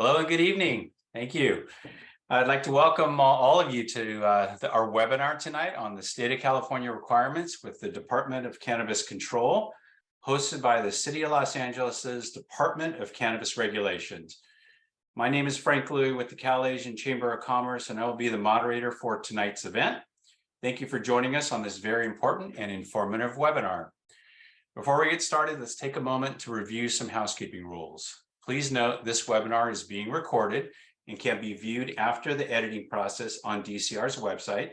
Hello and good evening. Thank you. I'd like to welcome all of you to our webinar tonight on the State of California requirements with the Department of Cannabis Control, hosted by the City of Los Angeles's Department of Cannabis Regulations. My name is Frank Louie with the Cal Asian Chamber of Commerce, and I will be the moderator for tonight's event. Thank you for joining us on this very important and informative webinar. Before we get started, let's take a moment to review some housekeeping rules. Please note this webinar is being recorded and can be viewed after the editing process on DCR's website.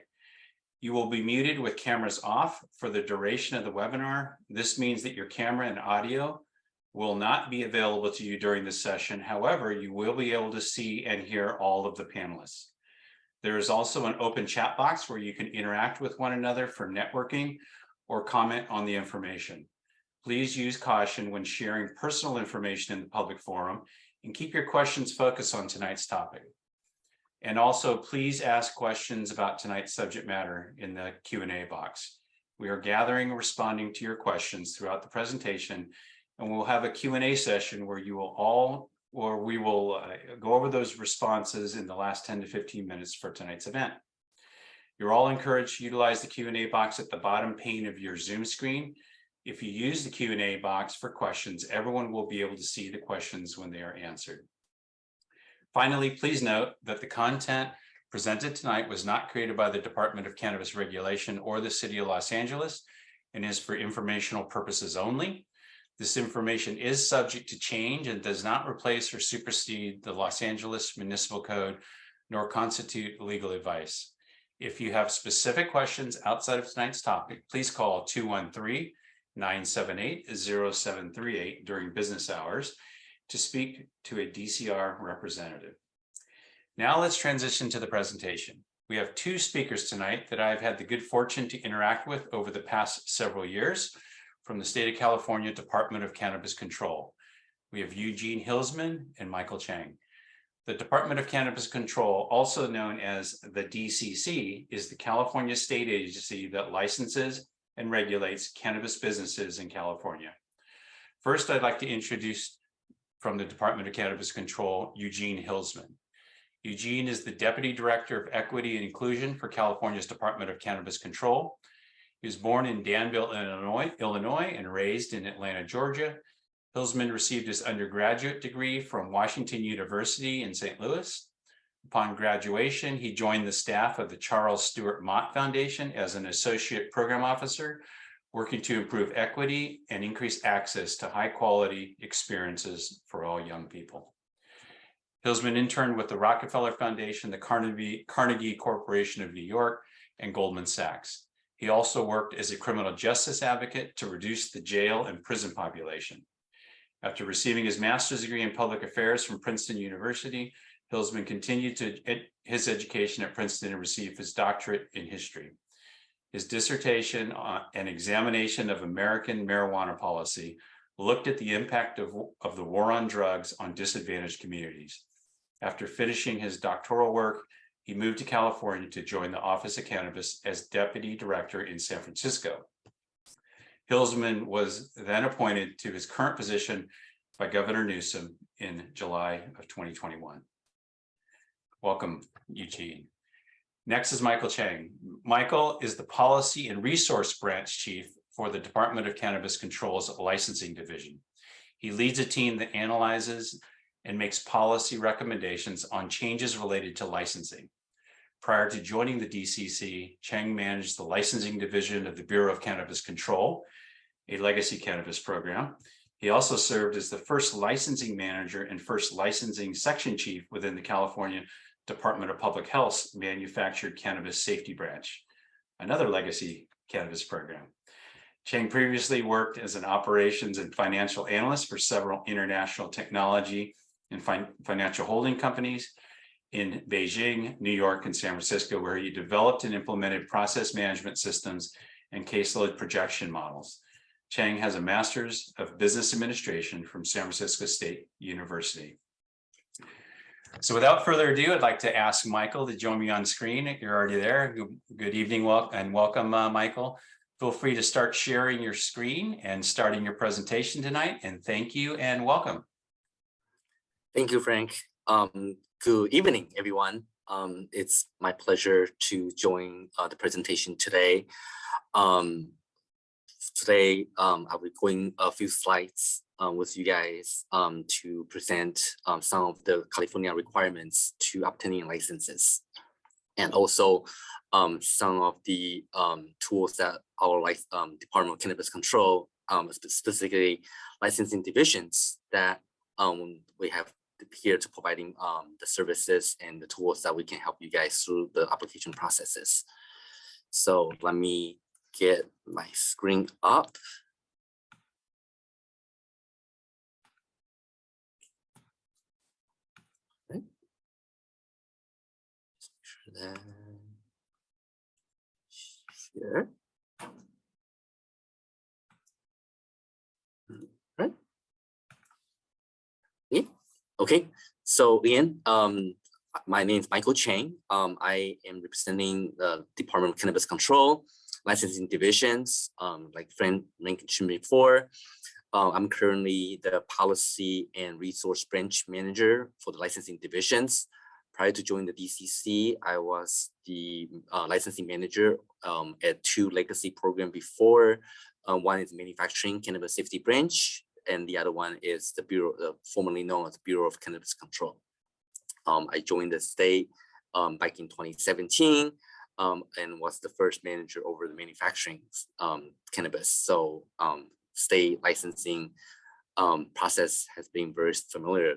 You will be muted with cameras off for the duration of the webinar. This means that your camera and audio will not be available to you during the session. However, you will be able to see and hear all of the panelists. There is also an open chat box where you can interact with one another for networking or comment on the information. Please use caution when sharing personal information in the public forum and keep your questions focused on tonight's topic. And also, please ask questions about tonight's subject matter in the Q&A box. We are gathering and responding to your questions throughout the presentation, and we'll have a Q&A session where we will go over those responses in the last 10 to 15 minutes for tonight's event. You're all encouraged to utilize the Q&A box at the bottom pane of your Zoom screen. If you use the Q&A box for questions, everyone will be able to see the questions when they are answered. Finally, please note that the content presented tonight was not created by the Department of Cannabis Regulation or the City of Los Angeles and is for informational purposes only. This information is subject to change and does not replace or supersede the Los Angeles Municipal Code nor constitute legal advice. If you have specific questions outside of tonight's topic, please call 213-978-0738 during business hours to speak to a DCR representative. Now let's transition to the presentation. We have two speakers tonight that I've had the good fortune to interact with over the past several years from the State of California Department of Cannabis Control. We have Eugene Hilsman and Michael Chang. The Department of Cannabis Control, also known as the DCC, is the California state agency that licenses and regulates cannabis businesses in California. First, I'd like to introduce from the Department of Cannabis Control, Eugene Hilsman. Eugene is the Deputy Director of Equity and Inclusion for California's Department of Cannabis Control. He was born in Danville, Illinois, and raised in Atlanta, Georgia. Hilsman received his undergraduate degree from Washington University in St. Louis. Upon graduation, he joined the staff of the Charles Stewart Mott Foundation as an associate program officer, working to improve equity and increase access to high-quality experiences for all young people. Hilsman interned with the Rockefeller Foundation, the Carnegie Corporation of New York, and Goldman Sachs. He also worked as a criminal justice advocate to reduce the jail and prison population. After receiving his master's degree in public affairs from Princeton University, Hilsman continued his education at Princeton and received his doctorate in history. His dissertation on an examination of American marijuana policy looked at the impact of the war on drugs on disadvantaged communities. After finishing his doctoral work, he moved to California to join the Office of Cannabis as Deputy Director in San Francisco. Hilsman was then appointed to his current position by Governor Newsom in July of 2021. Welcome, Eugene. Next is Michael Chang. Michael is the Policy and Resource Branch Chief for the Department of Cannabis Control's Licensing Division. He leads a team that analyzes and makes policy recommendations on changes related to licensing. Prior to joining the DCC, Chang managed the licensing division of the Bureau of Cannabis Control, a legacy cannabis program. He also served as the first licensing manager and first licensing section chief within the California Department of Public Health's Manufactured Cannabis Safety Branch, another legacy cannabis program. Chang previously worked as an operations and financial analyst for several international technology and financial holding companies in Beijing, New York, and San Francisco, where he developed and implemented process management systems and caseload projection models. Chang has a Master's of Business Administration from San Francisco State University. So without further ado, I'd like to ask Michael to join me on screen. You're already there. Good evening and welcome, Michael. Feel free to start sharing your screen and starting your presentation tonight. And thank you and welcome. Thank you, Frank. Good evening, everyone. It's my pleasure to join the presentation today. I'll be going a few slides with you guys to present some of the California requirements to obtaining licenses, and also some of the tools that our Department of Cannabis Control, specifically licensing divisions, that we have here to providing the services and the tools that we can help you guys through the application processes. So let me get my screen up. Okay. Just make sure that here. Right. Yeah. Okay, so again, my name is Michael Chang. I am representing the Department of Cannabis Control, licensing divisions, like Frank mentioned before. I'm currently the policy and resource branch manager for the licensing divisions. Prior to joining the DCC, I was the licensing manager at 2 legacy programs before. One is manufacturing cannabis safety branch, and the other one is the Bureau, formerly known as Bureau of Cannabis Control. I joined the state back in 2017 and was the first manager over the manufacturing cannabis. So state licensing process has been very familiar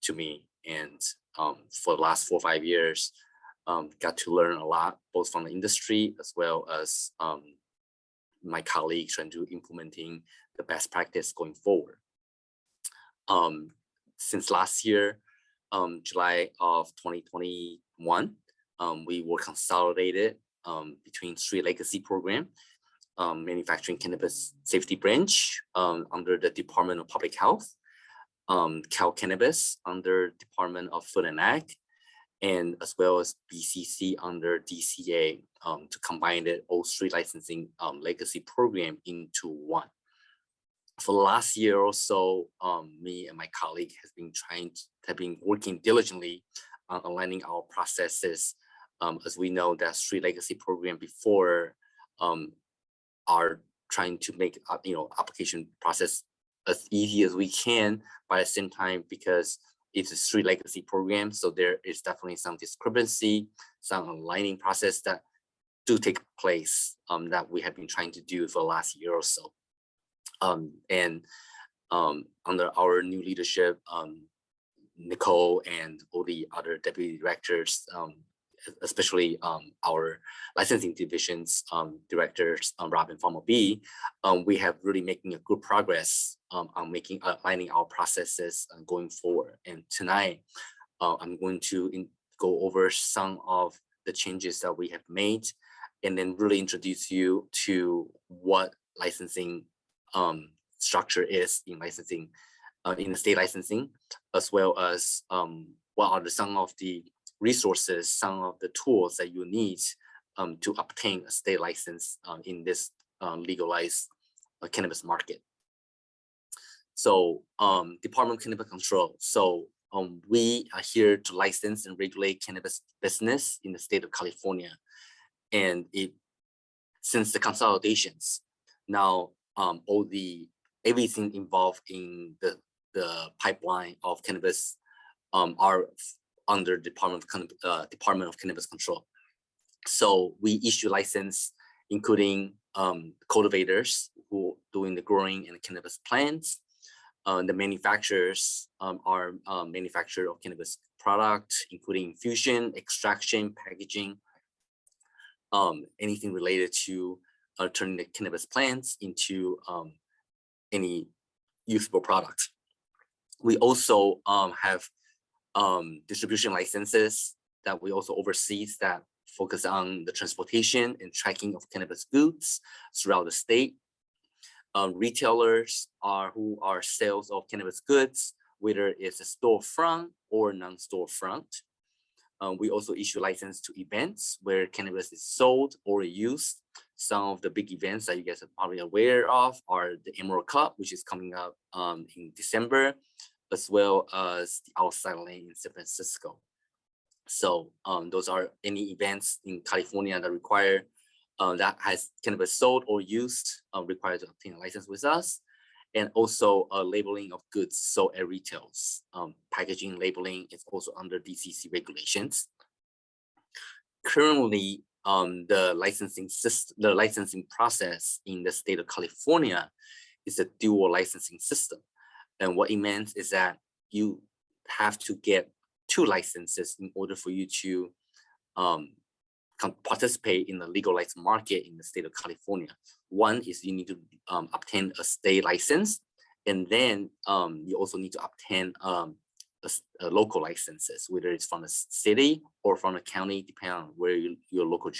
to me, and for the last 4 or 5 years, got to learn a lot, both from the industry as well as my colleagues trying to implementing the best practice going forward. Since last year, July of 2021, we were consolidated between 3 legacy programs, manufacturing cannabis safety branch under the Department of Public Health, Cal Cannabis under Department of Food and Ag, and as well as DCC under DCA to combine all 3 licensing legacy program into one. For the last year or so, me and my colleague have been working diligently on aligning our processes. As we know, that 3 legacy program before are trying to make application process as easy as we can, but at the same time, because it's a 3 legacy program, so there is definitely some discrepancy, some aligning process that do take place that we have been trying to do for the last year or so. And under our new leadership, Nicole and all the other deputy directors, especially our licensing divisions directors, Rob and Formal B, we have really making a good progress on aligning our processes going forward. And tonight, I'm going to go over some of the changes that we have made, and then really introduce you to what licensing structure is in licensing, in the state licensing, as well as what are some of the resources, some of the tools that you need to obtain a state license in this legalized cannabis market. So Department of Cannabis Control. So we are here to license and regulate cannabis business in the state of California. And since the consolidations, now everything involved in the pipeline of cannabis are under Department of Cannabis Control. So we issue license, including cultivators who doing the growing and the cannabis plants. The manufacturers are manufacturer of cannabis product, including infusion, extraction, packaging, anything related to turning the cannabis plants into any usable product. We also have distribution licenses that we also oversee that focus on the transportation and tracking of cannabis goods throughout the state. Retailers who are sales of cannabis goods, whether it's a storefront or non-storefront. We also issue license to events where cannabis is sold or used. Some of the big events that you guys are probably aware of are the Emerald Cup, which is coming up in December. as well as the outside lane in San Francisco. So those are any events in California that require that has cannabis sold or used required to obtain a license with us. And also labeling of goods sold at retails. Packaging labeling is also under DCC regulations. Currently, the licensing process in the state of California is a dual licensing system. And what it means is that you have to get 2 licenses in order for you to participate in the legalized market in the state of California. One is you need to obtain a state license, and then you also need to obtain a local licenses, whether it's from the city or from the county, depending on where your local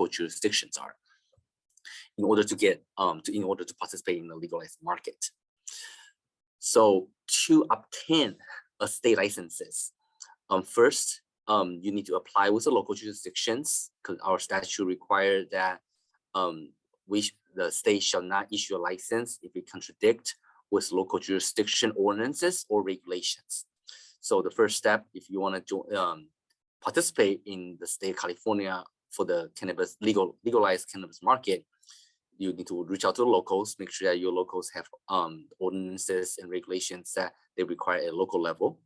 jurisdictions are, in order to get in order to participate in the legalized market. So to obtain a state licenses, first, you need to apply with the local jurisdictions, because our statute requires that the state shall not issue a license if it contradicts with local jurisdiction ordinances or regulations. So the first step, if you want to participate in the state of California for the legalized cannabis market, you need to reach out to the locals, make sure that your locals have ordinances and regulations that they require at a local level.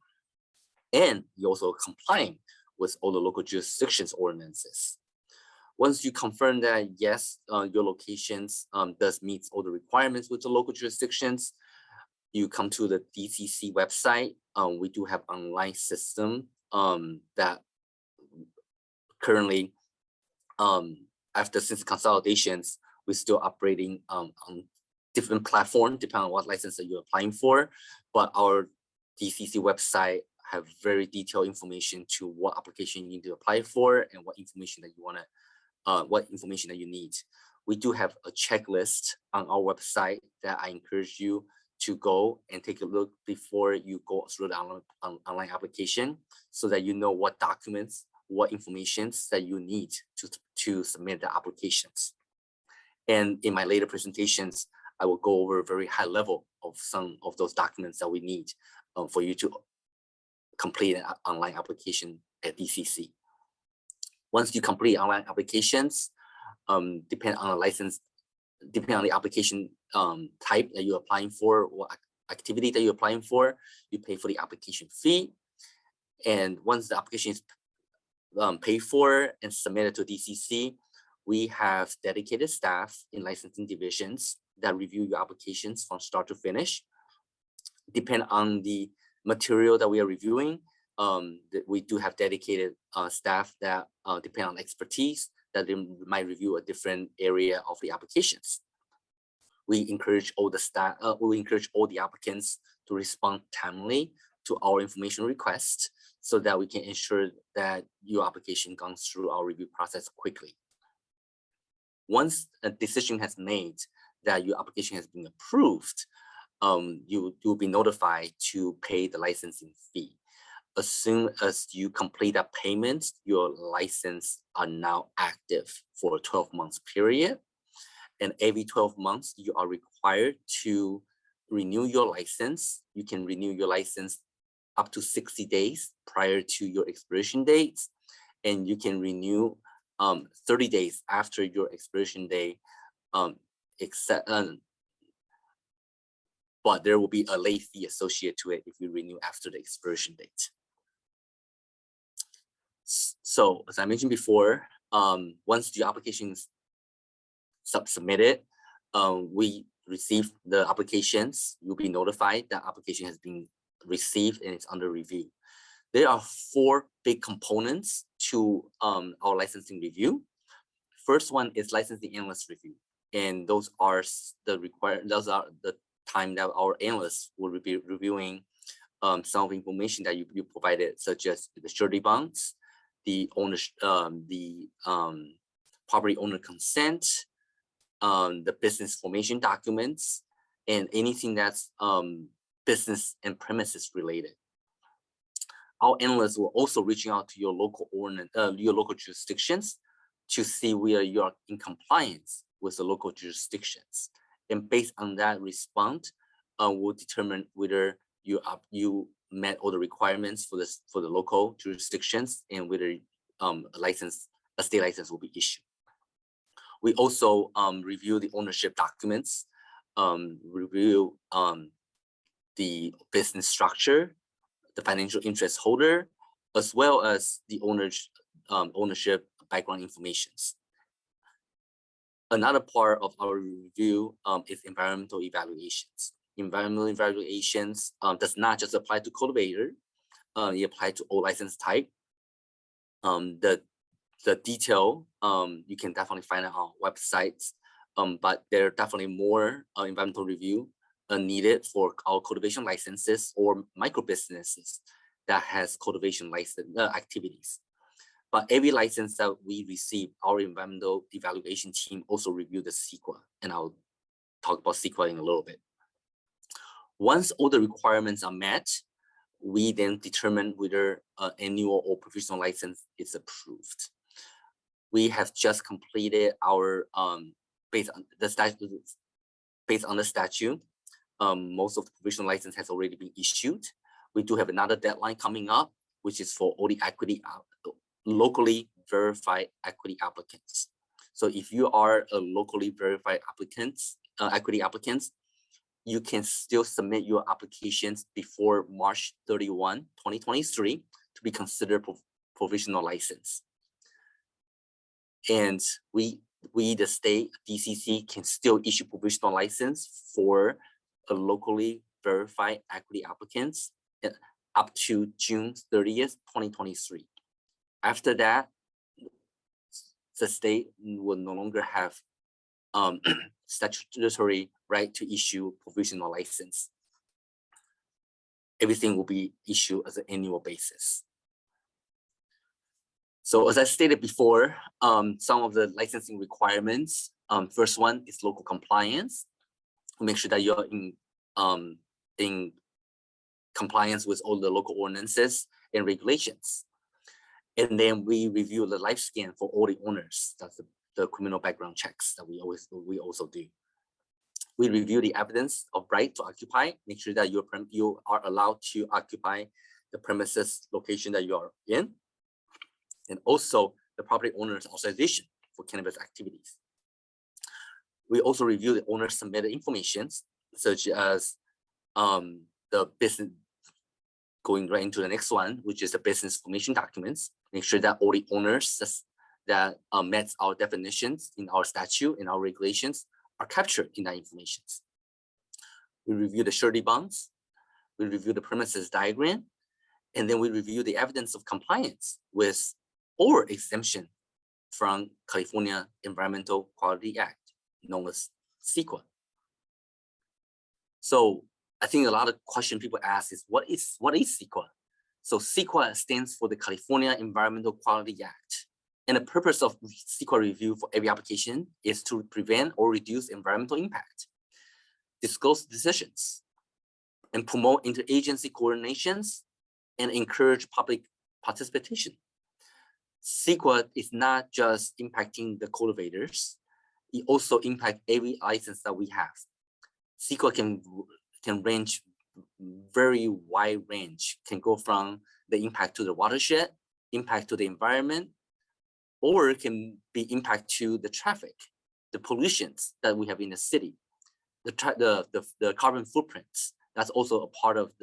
And you're also complying with all the local jurisdictions ordinances. Once you confirm that, yes, your locations does meet all the requirements with the local jurisdictions, you come to the DCC website. We do have online system that currently, since consolidations, we're still operating on different platforms, depending on what license that you're applying for. But our DCC website have very detailed information to what application you need to apply for and what information that you want to, what information that you need. We do have a checklist on our website that I encourage you to go and take a look before you go through the online application, so that you know what documents, what information that you need to submit the applications. And in my later presentations, I will go over a very high level of some of those documents that we need for you to complete an online application at DCC. Once you complete online applications, depending on the license, depending on the application type that you're applying for, what activity that you're applying for, you pay for the application fee. And once the application is paid for and submitted to DCC, we have dedicated staff in licensing divisions that review your applications from start to finish. Depending on the material that we are reviewing, we do have dedicated staff that depend on expertise, that they might review a different area of the applications. We encourage all the staff, we encourage all the applicants to respond timely to our information requests, so that we can ensure that your application goes through our review process quickly. Once a decision has made that your application has been approved, you will be notified to pay the licensing fee. As soon as you complete that payment, your license are now active for a 12-month period. And every 12 months, you are required to renew your license. You can renew your license up to 60 days prior to your expiration dates. And you can renew 30 days after your expiration day, but there will be a late fee associated to it if you renew after the expiration date. So as I mentioned before, once your application is submitted, we receive the applications. You'll be notified that application has been received and it's under review. There are 4 big components to our licensing review. First one is licensing analyst review, and those are the time that our analysts will be reviewing some of the information that you provided, such as the surety bonds, the property owner consent, the business formation documents, and anything that's business and premises related. Our analysts will also reaching out to your local jurisdictions to see whether you are in compliance with the local jurisdictions. And based on that response, we'll determine whether you met all the requirements for the local jurisdictions, and whether a state license will be issued. We also review the ownership documents, review the business structure, the financial interest holder, as well as the ownership background informations. Another part of our review is environmental evaluations. Environmental evaluations does not just apply to cultivator, it applies to all license type. The detail you can definitely find out on websites, but there are definitely more environmental review needed for our cultivation licenses or micro businesses that has cultivation license activities. But every license that we receive, our environmental evaluation team also review the CEQA, and I'll talk about CEQA in a little bit. Once all the requirements are met, we then determine whether an annual or provisional license is approved. We have just completed our based on the statute. Most of the provisional license has already been issued. We do have another deadline coming up, which is for all the locally verified equity applicants. So if you are a locally verified equity applicants, you can still submit your applications before March 31, 2023 to be considered provisional license. And we the state DCC can still issue provisional license for a locally verified equity applicants up to June 30th, 2023. After that, the state will no longer have statutory right to issue provisional license. Everything will be issued as an annual basis. So as I stated before, some of the licensing requirements, first one is local compliance. Make sure that you're in compliance with all the local ordinances and regulations. And then we review the life scan for all the owners. That's the criminal background checks that we also do. We review the evidence of right to occupy, make sure that you are allowed to occupy the premises location that you are in, and also the property owner's authorization for cannabis activities. We also review the owner submitted information, such as the business, going right into the next one, which is the business formation documents. Make sure that all the owners that met our definitions in our statute and our regulations are captured in that information. We review the surety bonds, we review the premises diagram, and then we review the evidence of compliance with or exemption from California Environmental Quality Act, known as CEQA. So I think a lot of questions people ask is, what is CEQA? So CEQA stands for the California Environmental Quality Act. And the purpose of CEQA review for every application is to prevent or reduce environmental impact, disclose decisions, and promote interagency coordinations, and encourage public participation. CEQA is not just impacting the cultivators, it also impacts every license that we have. CEQA can range very wide range, can go from the impact to the watershed, impact to the environment, or it can be impact to the traffic, the pollutions that we have in the city, the carbon footprints. That's also a part of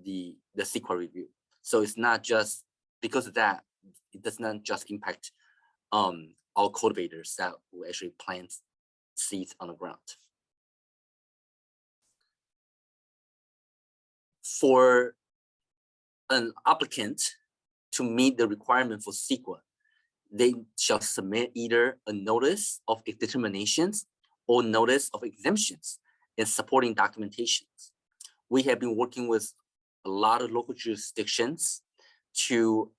the CEQA review. So it's not just because of that, it does not just impact our cultivators that will actually plant seeds on the ground. For an applicant to meet the requirement for CEQA, they shall submit either a notice of determinations or notice of exemptions and supporting documentations. We have been working with a lot of local jurisdictions to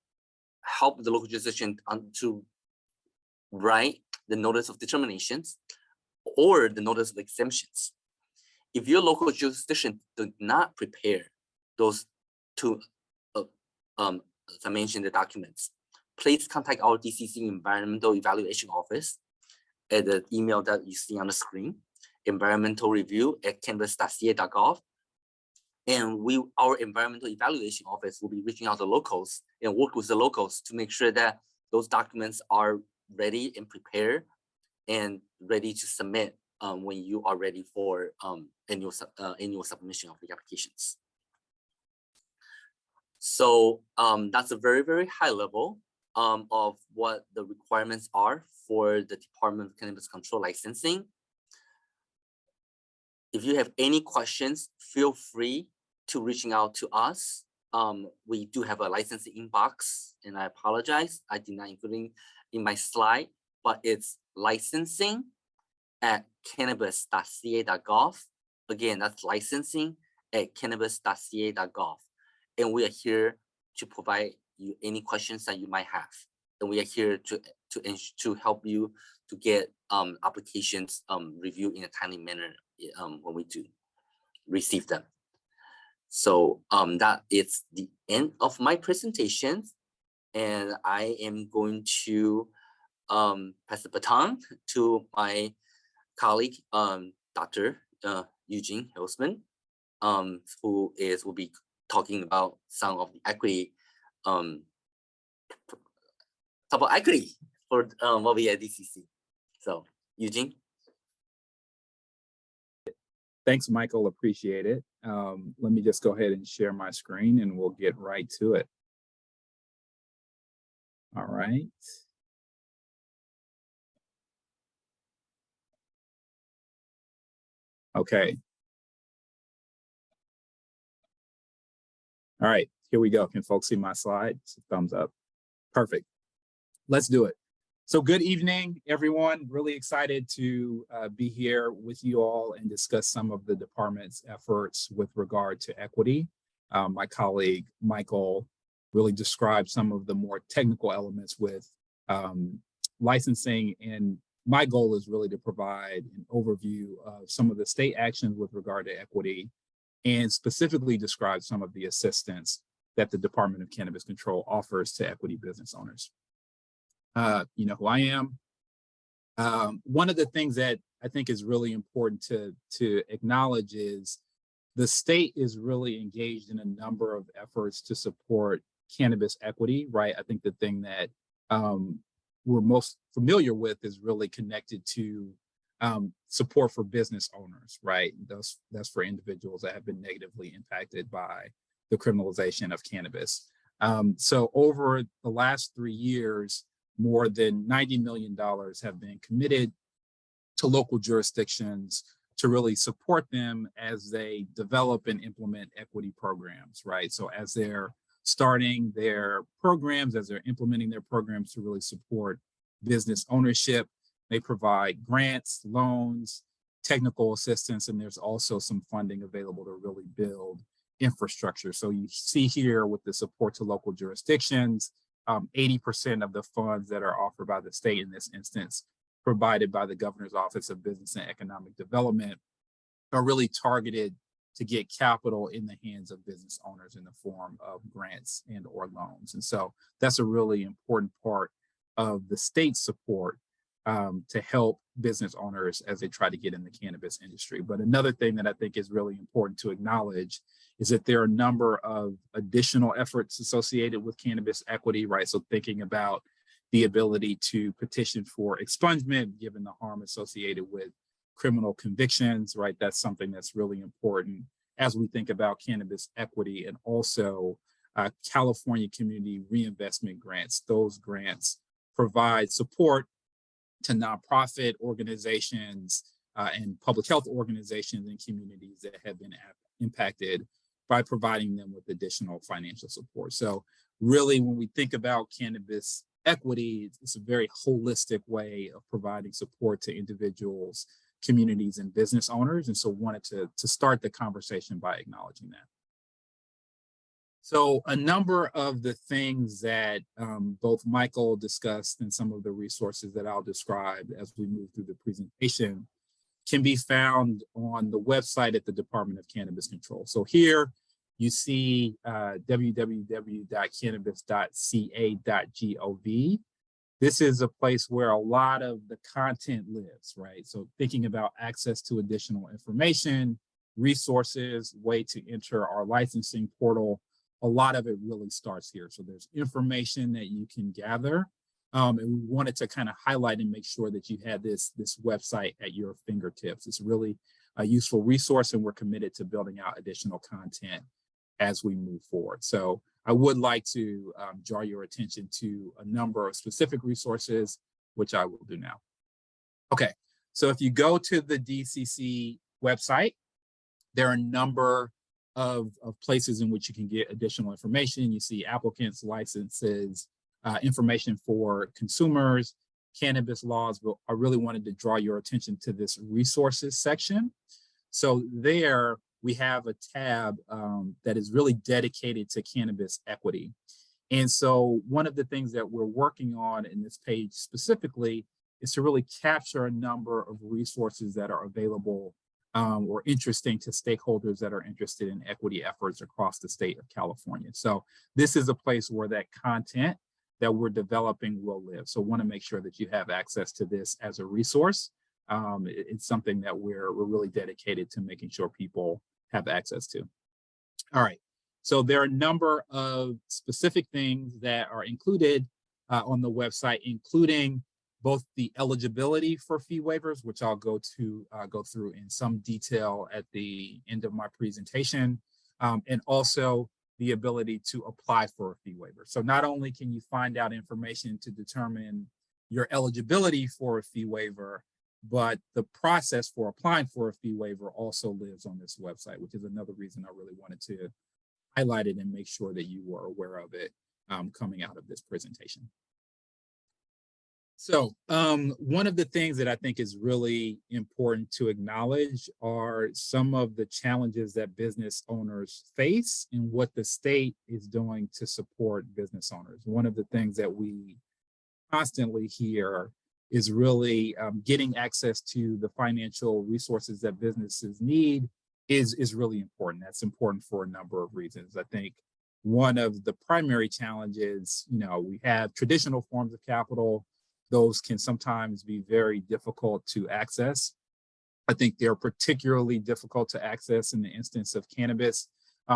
help the local jurisdiction to write the notice of determinations or the notice of exemptions. If your local jurisdiction did not prepare those two, as I mentioned, the documents, please contact our DCC Environmental Evaluation Office at the email that you see on the screen, environmentalreview@cannabis.ca.gov, And our environmental evaluation office will be reaching out to locals and work with the locals to make sure that those documents are ready and prepared and ready to submit when you are ready for annual submission of the applications. So that's a very, very high level of what the requirements are for the Department of Cannabis Control licensing. If you have any questions, feel free to reaching out to us. We do have a licensing inbox, and I apologize, I did not include it in my slide, but it's licensing@cannabis.ca.gov. Again, that's licensing@cannabis.ca.gov. And we are here to provide you any questions that you might have. And we are here to help you to get applications reviewed in a timely manner when we do receive them. So that is the end of my presentation. And I am going to pass the baton to my colleague, Dr. Eugene Hilsman, who will be talking about some of the equity, about equity for what we at DCC. So, Eugene. Thanks, Michael. Appreciate it. Let me just go ahead and share my screen and we'll get right to it. All right. Okay. All right, here we go. Can folks see my slide? Thumbs up. Perfect. Let's do it. So good evening, everyone. Really excited to be here with you all and discuss some of the department's efforts with regard to equity. My colleague, Michael, really described some of the more technical elements with licensing, and my goal is really to provide an overview of some of the state actions with regard to equity and specifically describe some of the assistance that the Department of Cannabis Control offers to equity business owners. You know who I am. One of the things that I think is really important to acknowledge is the state is really engaged in a number of efforts to support cannabis equity, right? I think the thing that we're most familiar with is really connected to support for business owners, right? That's for individuals that have been negatively impacted by the criminalization of cannabis. So over the last 3 years, more than $90 million have been committed to local jurisdictions to really support them as they develop and implement equity programs, right? So as they're starting their programs, as they're implementing their programs to really support business ownership, they provide grants, loans, technical assistance, and there's also some funding available to really build infrastructure. So you see here with the support to local jurisdictions, 80% of the funds that are offered by the state in this instance, provided by the Governor's Office of Business and Economic Development, are really targeted to get capital in the hands of business owners in the form of grants and or loans. And so that's a really important part of the state's support to help business owners as they try to get in the cannabis industry. But another thing that I think is really important to acknowledge is that there are a number of additional efforts associated with cannabis equity, right? So thinking about the ability to petition for expungement, given the harm associated with criminal convictions, right? That's something that's really important as we think about cannabis equity, and also California Community Reinvestment Grants. Those grants provide support to nonprofit organizations and public health organizations and communities that have been impacted by providing them with additional financial support. So really, when we think about cannabis equity, it's a very holistic way of providing support to individuals, communities, and business owners. And so wanted to start the conversation by acknowledging that. So a number of the things that both Michael discussed and some of the resources that I'll describe as we move through the presentation can be found on the website at the Department of Cannabis Control. So here you see www.cannabis.ca.gov. This is a place where a lot of the content lives, right? So thinking about access to additional information, resources, way to enter our licensing portal. A lot of it really starts here. So there's information that you can gather. And we wanted to kind of highlight and make sure that you had this website at your fingertips. It's really a useful resource, and we're committed to building out additional content as we move forward. So I would like to draw your attention to a number of specific resources, which I will do now. Okay, so if you go to the DCC website, there are a number of places in which you can get additional information. You see applicants, licenses, information for consumers, cannabis laws, but I really wanted to draw your attention to this resources section. So there we have a tab that is really dedicated to cannabis equity. And so one of the things that we're working on in this page specifically is to really capture a number of resources that are available or interesting to stakeholders that are interested in equity efforts across the state of California. So this is a place where that content that we're developing will live. So want to make sure that you have access to this as a resource. It's something that we're really dedicated to making sure people have access to. All right, so there are a number of specific things that are included on the website, including both the eligibility for fee waivers, which I'll go through in some detail at the end of my presentation, and also the ability to apply for a fee waiver. So not only can you find out information to determine your eligibility for a fee waiver, but the process for applying for a fee waiver also lives on this website, which is another reason I really wanted to highlight it and make sure that you were aware of it coming out of this presentation. So one of the things that I think is really important to acknowledge are some of the challenges that business owners face and what the state is doing to support business owners. One of the things that we constantly hear is really getting access to the financial resources that businesses need is really important. That's important for a number of reasons. I think one of the primary challenges, we have traditional forms of capital. Those can sometimes be very difficult to access. I think they're particularly difficult to access in the instance of cannabis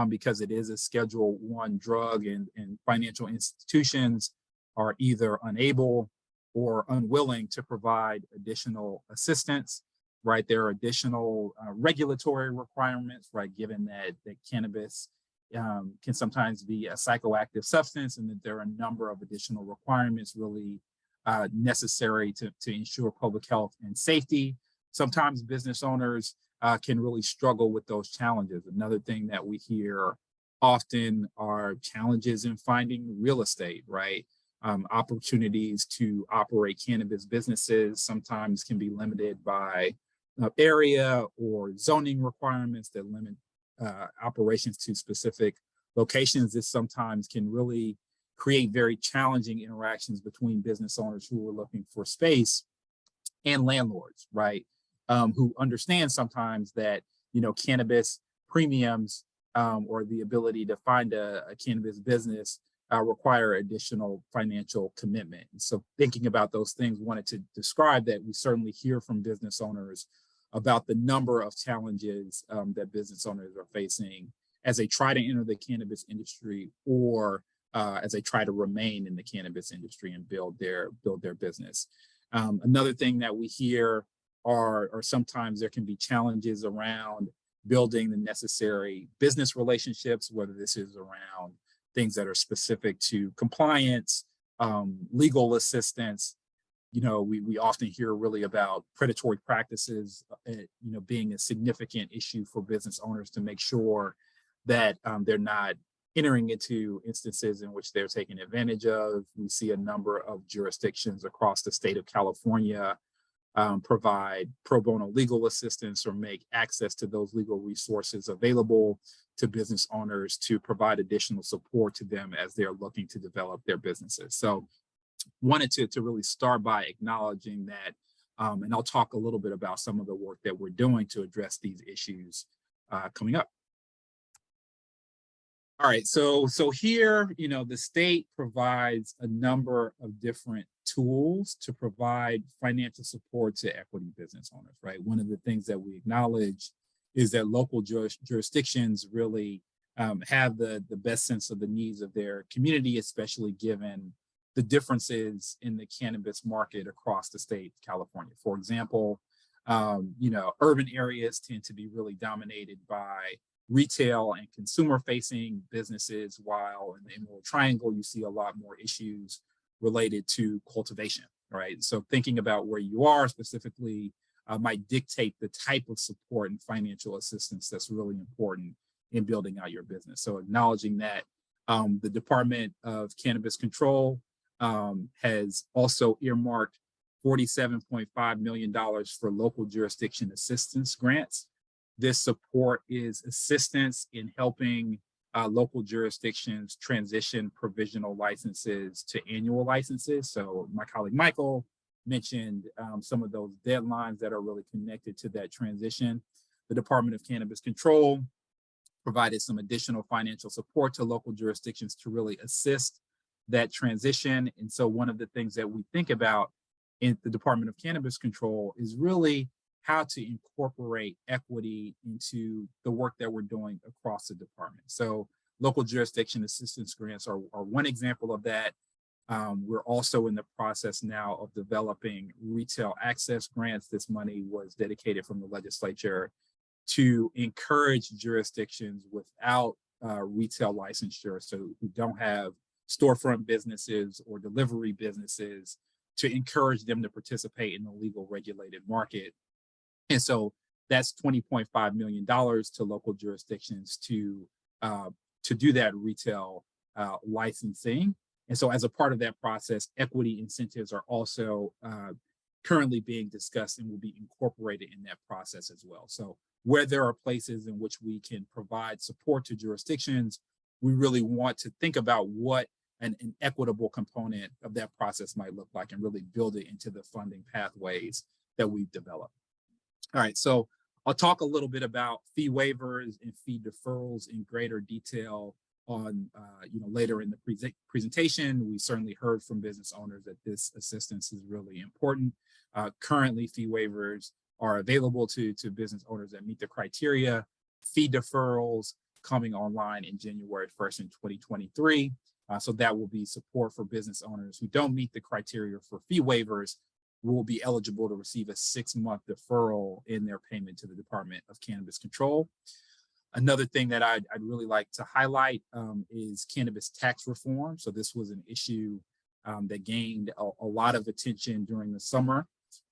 because it is a Schedule I drug, and financial institutions are either unable or unwilling to provide additional assistance, right? There are additional regulatory requirements, right? Given that cannabis can sometimes be a psychoactive substance, and that there are a number of additional requirements really necessary to ensure public health and safety. Sometimes business owners can really struggle with those challenges. Another thing that we hear often are challenges in finding real estate, right? Opportunities to operate cannabis businesses sometimes can be limited by area or zoning requirements that limit operations to specific locations. This sometimes can really create very challenging interactions between business owners who are looking for space and landlords, right? Who understand sometimes that, cannabis premiums or the ability to find a cannabis business require additional financial commitment. And so thinking about those things, wanted to describe that we certainly hear from business owners about the number of challenges that business owners are facing as they try to enter the cannabis industry or as they try to remain in the cannabis industry and build their business. Another thing that we hear are sometimes there can be challenges around building the necessary business relationships, whether this is around things that are specific to compliance, legal assistance. We often hear really about predatory practices, being a significant issue for business owners to make sure that they're not entering into instances in which they're taken advantage of. We see a number of jurisdictions across the state of California provide pro bono legal assistance or make access to those legal resources available to business owners to provide additional support to them as they're looking to develop their businesses. So wanted to really start by acknowledging that, and I'll talk a little bit about some of the work that we're doing to address these issues coming up. All right, so here, the state provides a number of different tools to provide financial support to equity business owners, right? One of the things that we acknowledge is that local jurisdictions really have the best sense of the needs of their community, especially given the differences in the cannabis market across the state of California. For example, urban areas tend to be really dominated by retail and consumer-facing businesses, while in the Emerald Triangle, you see a lot more issues related to cultivation, right? So thinking about where you are specifically might dictate the type of support and financial assistance that's really important in building out your business. So acknowledging that the Department of Cannabis Control has also earmarked $47.5 million for local jurisdiction assistance grants. This support is assistance in helping local jurisdictions transition provisional licenses to annual licenses. So my colleague Michael mentioned some of those deadlines that are really connected to that transition. The Department of Cannabis Control provided some additional financial support to local jurisdictions to really assist that transition. And so one of the things that we think about in the Department of Cannabis Control is really how to incorporate equity into the work that we're doing across the department. So local jurisdiction assistance grants are one example of that. We're also in the process now of developing retail access grants. This money was dedicated from the legislature to encourage jurisdictions without retail licensure, so who don't have storefront businesses or delivery businesses, to encourage them to participate in the legal regulated market. And so that's $20.5 million to local jurisdictions to do that retail licensing. And so as a part of that process, equity incentives are also currently being discussed and will be incorporated in that process as well. So where there are places in which we can provide support to jurisdictions, we really want to think about what an equitable component of that process might look like and really build it into the funding pathways that we've developed. All right, so I'll talk a little bit about fee waivers and fee deferrals in greater detail on later in the presentation. We certainly heard from business owners that this assistance is really important. Currently, fee waivers are available to business owners that meet the criteria. Fee deferrals coming online in January 1st in 2023. So that will be support for business owners who don't meet the criteria for fee waivers, will be eligible to receive a 6-month deferral in their payment to the Department of Cannabis Control. Another thing that I'd really like to highlight is cannabis tax reform. So this was an issue that gained a lot of attention during the summer.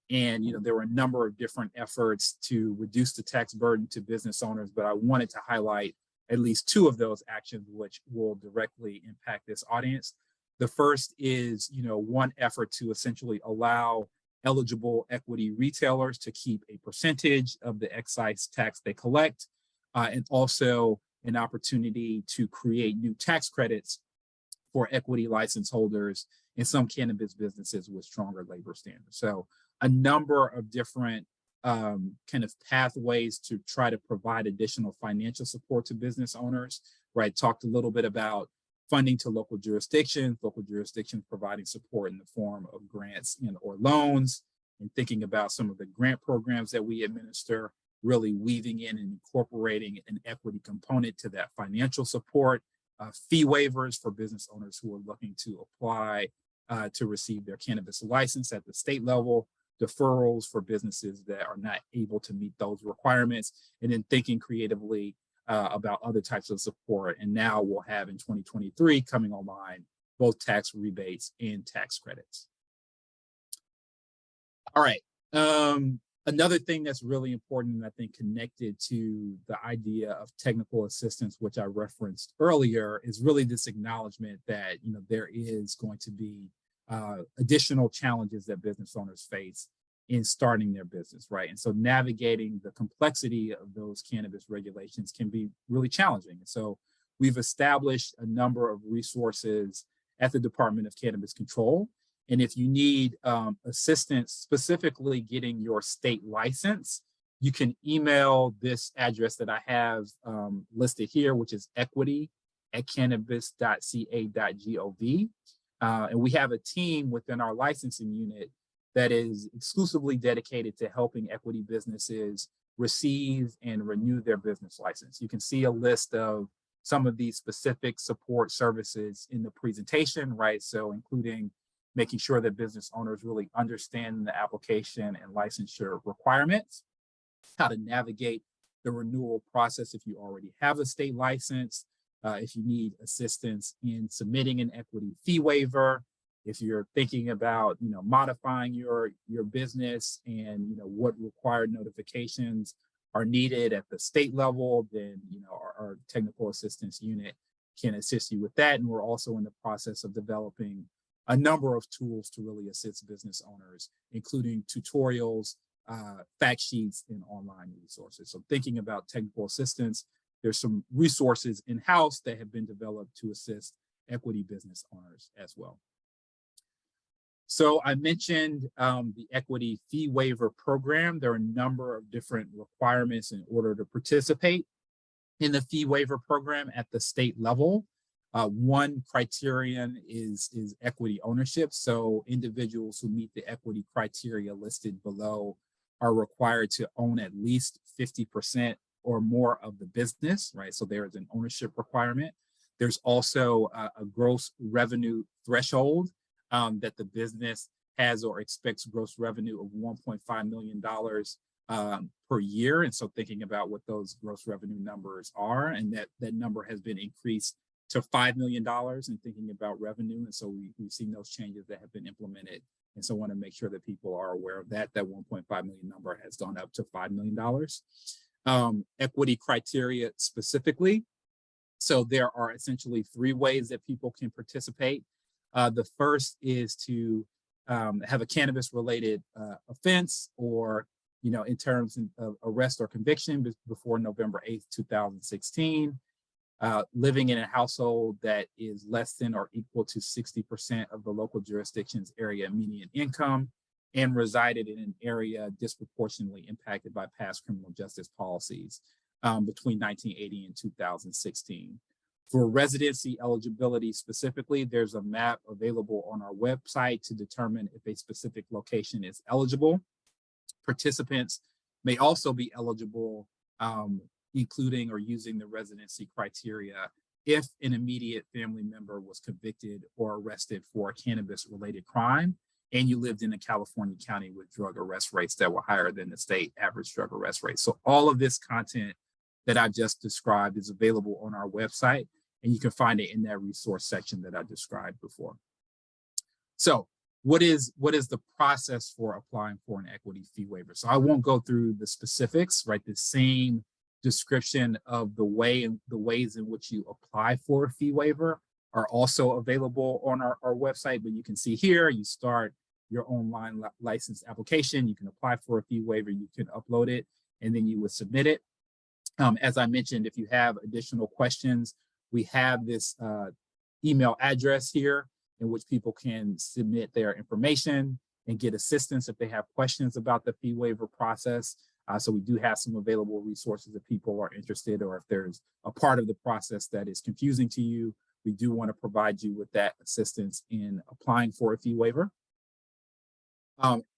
And there were a number of different efforts to reduce the tax burden to business owners, but I wanted to highlight at least 2 of those actions which will directly impact this audience. The first is, one effort to essentially allow eligible equity retailers to keep a percentage of the excise tax they collect, and also an opportunity to create new tax credits for equity license holders in some cannabis businesses with stronger labor standards. So a number of different kind of pathways to try to provide additional financial support to business owners, right? Talked a little bit about funding to local jurisdictions providing support in the form of grants or loans, and thinking about some of the grant programs that we administer, really weaving in and incorporating an equity component to that financial support, fee waivers for business owners who are looking to apply to receive their cannabis license at the state level, deferrals for businesses that are not able to meet those requirements, and then thinking creatively about other types of support. And now we'll have in 2023 coming online both tax rebates and tax credits. All right. Another thing that's really important, and I think connected to the idea of technical assistance, which I referenced earlier, is really this acknowledgement that there is going to be additional challenges that business owners face in starting their business, right? And so navigating the complexity of those cannabis regulations can be really challenging. And so we've established a number of resources at the Department of Cannabis Control. And if you need assistance specifically getting your state license, you can email this address that I have listed here, which is equity@cannabis.ca.gov. And we have a team within our licensing unit that is exclusively dedicated to helping equity businesses receive and renew their business license. You can see a list of some of these specific support services in the presentation, right? So including making sure that business owners really understand the application and licensure requirements, how to navigate the renewal process if you already have a state license, if you need assistance in submitting an equity fee waiver, if you're thinking about, modifying your business and, what required notifications are needed at the state level, then, our technical assistance unit can assist you with that. And we're also in the process of developing a number of tools to really assist business owners, including tutorials, fact sheets, and online resources. So thinking about technical assistance, there's some resources in-house that have been developed to assist equity business owners as well. So I mentioned the equity fee waiver program. There are a number of different requirements in order to participate in the fee waiver program at the state level. One criterion is equity ownership. So individuals who meet the equity criteria listed below are required to own at least 50% or more of the business, right? So there is an ownership requirement. There's also a gross revenue threshold that the business has or expects gross revenue of $1.5 million per year. And so thinking about what those gross revenue numbers are, and that number has been increased to $5 million and thinking about revenue. And so we've seen those changes that have been implemented. And so I want to make sure that people are aware of that. That 1.5 million number has gone up to $5 million. Equity criteria specifically. So there are essentially 3 ways that people can participate. The first is to have a cannabis related offense or, in terms of arrest or conviction before November 8th, 2016. Living in a household that is less than or equal to 60% of the local jurisdiction's area median income and resided in an area disproportionately impacted by past criminal justice policies between 1980 and 2016. For residency eligibility specifically, there's a map available on our website to determine if a specific location is eligible. Participants may also be eligible including or using the residency criteria if an immediate family member was convicted or arrested for a cannabis-related crime, and you lived in a California county with drug arrest rates that were higher than the state average drug arrest rate. So all of this content that I just described is available on our website, and you can find it in that resource section that I described before. So what is the process for applying for an equity fee waiver? So I won't go through the specifics, right? The same description of the ways in which you apply for a fee waiver are also available on our website, but you can see here, you start your online license application, you can apply for a fee waiver, you can upload it, and then you would submit it. As I mentioned, if you have additional questions, we have this email address here in which people can submit their information and get assistance if they have questions about the fee waiver process. So we do have some available resources if people are interested, or if there's a part of the process that is confusing to you, we do want to provide you with that assistance in applying for a fee waiver.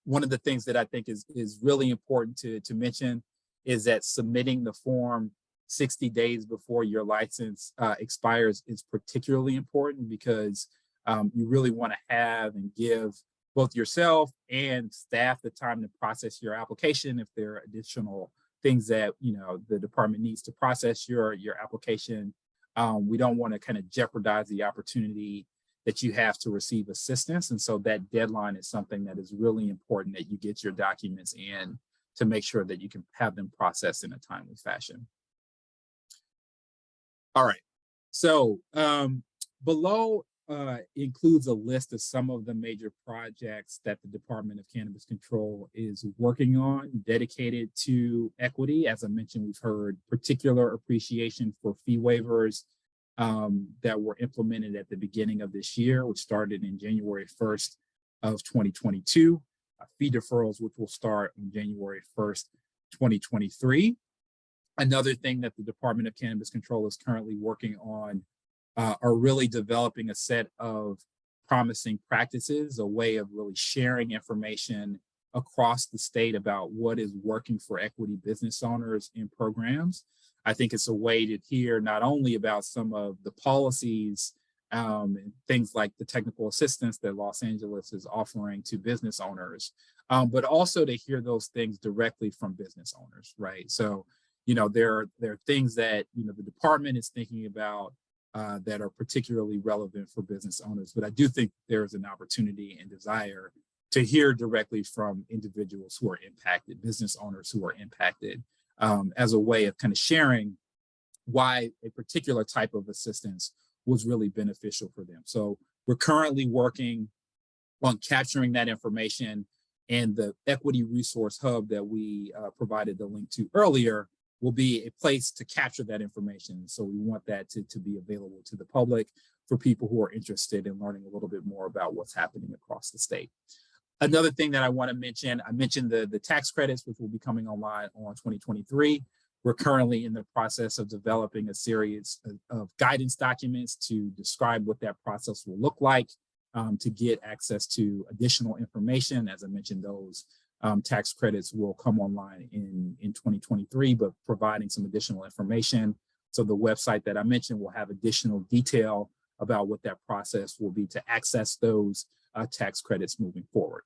One of the things that I think is really important to mention is that submitting the form 60 days before your license expires is particularly important, because you really want to have and give both yourself and staff the time to process your application. If there are additional things that the department needs to process your application, we don't want to kind of jeopardize the opportunity that you have to receive assistance. And so that deadline is something that is really important, that you get your documents in to make sure that you can have them processed in a timely fashion. All right, so below includes a list of some of the major projects that the Department of Cannabis Control is working on dedicated to equity. As I mentioned, we've heard particular appreciation for fee waivers that were implemented at the beginning of this year, which started in January 1st of 2022, fee deferrals, which will start on January 1st, 2023. Another thing that the Department of Cannabis Control is currently working on are really developing a set of promising practices, a way of really sharing information across the state about what is working for equity business owners in programs. I think it's a way to hear not only about some of the policies and things like the technical assistance that Los Angeles is offering to business owners, but also to hear those things directly from business owners, right? So, there are things that, the department is thinking about that are particularly relevant for business owners, but I do think there's an opportunity and desire to hear directly from individuals who are impacted, business owners who are impacted, as a way of kind of sharing why a particular type of assistance was really beneficial for them. So we're currently working on capturing that information, and the Equity Resource Hub that we provided the link to earlier will be a place to capture that information. So we want that to be available to the public for people who are interested in learning a little bit more about what's happening across the state. Another thing that I want to mention, I mentioned the tax credits, which will be coming online on 2023. We're currently in the process of developing a series of guidance documents to describe what that process will look like, to get access to additional information. As I mentioned, those tax credits will come online in 2023, but providing some additional information. So the website that I mentioned will have additional detail about what that process will be to access those tax credits moving forward.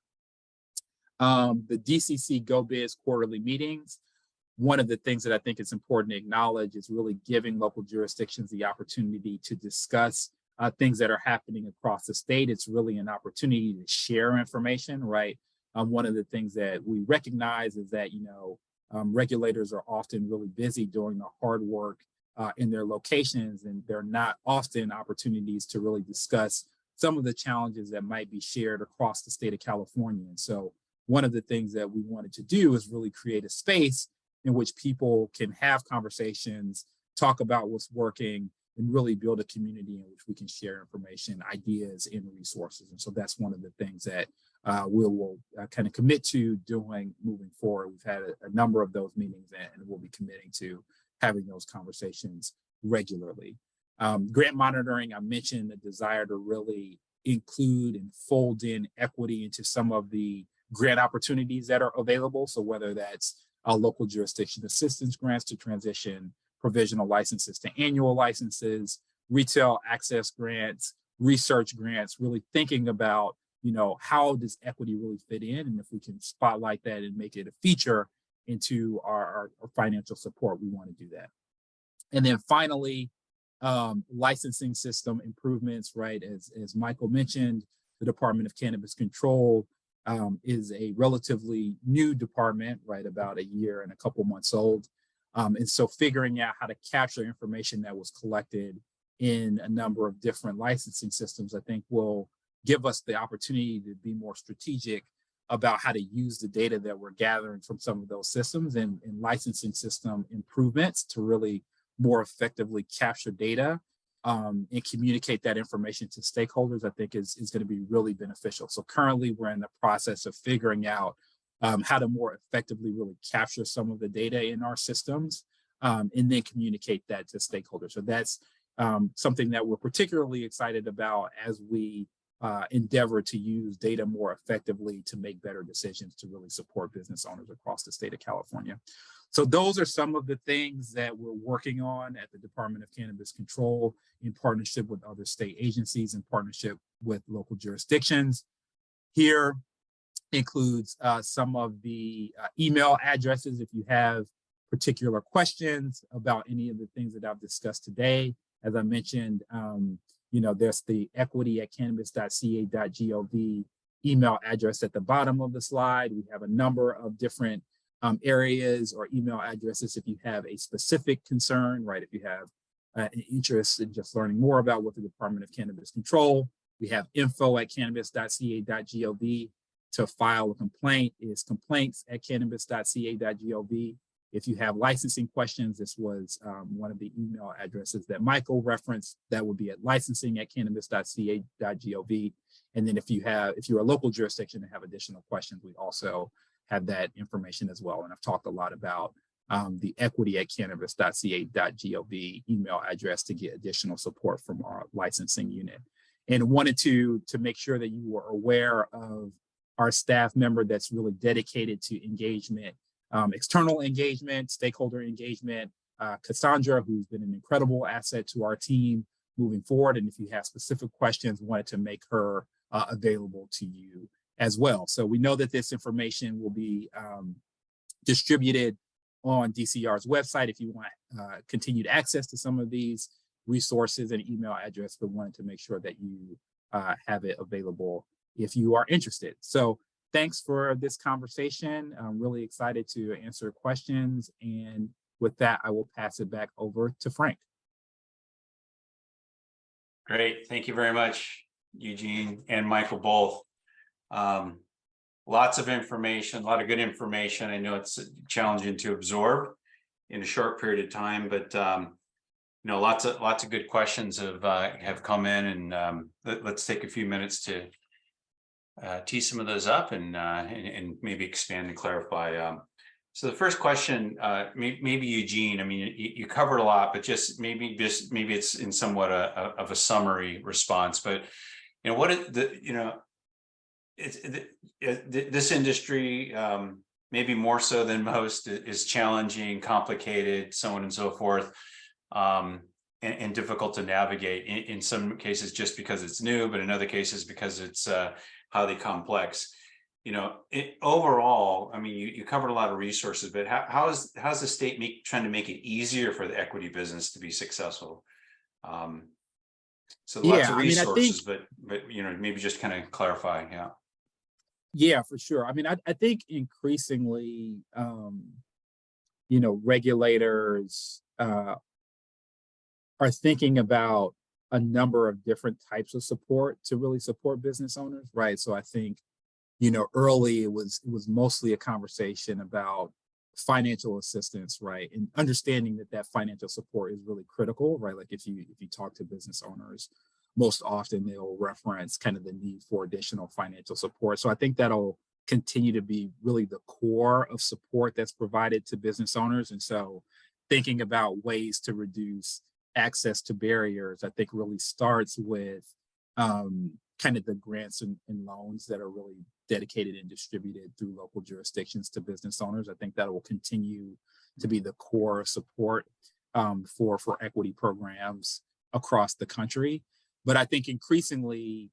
The DCC Go Biz quarterly meetings, one of the things that I think is important to acknowledge is really giving local jurisdictions the opportunity to discuss things that are happening across the state. It's really an opportunity to share information, right? One of the things that we recognize is that, regulators are often really busy doing the hard work in their locations, and there are not often opportunities to really discuss some of the challenges that might be shared across the state of California. And so one of the things that we wanted to do is really create a space in which people can have conversations, talk about what's working, and really build a community in which we can share information, ideas, and resources. And so that's one of the things that we'll kind of commit to doing moving forward. We've had a number of those meetings, and we'll be committing to having those conversations regularly. Grant monitoring, I mentioned the desire to really include and fold in equity into some of the grant opportunities that are available. So whether that's local jurisdiction assistance grants to transition provisional licenses to annual licenses, retail access grants, research grants, really thinking about, how does equity really fit in? And if we can spotlight that and make it a feature into our financial support, we want to do that. And then finally, licensing system improvements, right? As Michael mentioned, the Department of Cannabis Control is a relatively new department, right? About a year and a couple months old. And so figuring out how to capture information that was collected in a number of different licensing systems, I think will give us the opportunity to be more strategic about how to use the data that we're gathering from some of those systems and licensing system improvements to really more effectively capture data and communicate that information to stakeholders, I think is going to be really beneficial. So currently we're in the process of figuring out how to more effectively really capture some of the data in our systems and then communicate that to stakeholders. So that's something that we're particularly excited about as we endeavor to use data more effectively to make better decisions to really support business owners across the state of California. So those are some of the things that we're working on at the Department of Cannabis Control in partnership with other state agencies, in partnership with local jurisdictions. Here includes some of the email addresses if you have particular questions about any of the things that I've discussed today. As I mentioned, there's the equity@cannabis.ca.gov email address at the bottom of the slide. We have a number of different areas or email addresses if you have a specific concern, right? If you have an interest in just learning more about what the Department of Cannabis Control, we have info@cannabis.ca.gov. To file a complaint is complaints@cannabis.ca.gov. If you have licensing questions, this was one of the email addresses that Michael referenced. That would be at licensing@cannabis.ca.gov. And then if you're a local jurisdiction and have additional questions, we also have that information as well. And I've talked a lot about the equity@cannabis.ca.gov email address to get additional support from our licensing unit. And wanted to make sure that you were aware of our staff member that's really dedicated to engagement, external engagement, stakeholder engagement, Cassandra, who's been an incredible asset to our team moving forward. And if you have specific questions, wanted to make her available to you as well. So we know that this information will be distributed on DCR's website if you want continued access to some of these resources and email address, but wanted to make sure that you have it available if you are interested. So thanks for this conversation. I'm really excited to answer questions. And with that, I will pass it back over to Frank. Great. Thank you very much, Eugene and Michael both. Lots of information, a lot of good information. I know it's challenging to absorb in a short period of time, but you know, lots of good questions have come in, and let's take a few minutes to tee some of those up and maybe expand and clarify. So the first question, maybe Eugene. I mean, you covered a lot, but maybe it's in somewhat of a summary response. But you know, what is the, you know, this industry, maybe more so than most, is challenging, complicated, so on and so forth, and difficult to navigate in some cases just because it's new, but in other cases because it's highly complex. You know, overall, I mean, you covered a lot of resources, but how's the state trying to make it easier for the equity business to be successful? So lots of resources, I mean, but you know, maybe just kind of clarify. Yeah. Yeah, for sure. I mean, I think increasingly, you know, regulators are thinking about a number of different types of support to really support business owners, right? So I think, you know, early it was mostly a conversation about financial assistance, right? And understanding that financial support is really critical, right? Like if you talk to business owners, most often they'll reference kind of the need for additional financial support. So I think that'll continue to be really the core of support that's provided to business owners. And so thinking about ways to reduce access to barriers, I think really starts with kind of the grants and loans that are really dedicated and distributed through local jurisdictions to business owners. I think that will continue to be the core of support for equity programs across the country. But I think increasingly,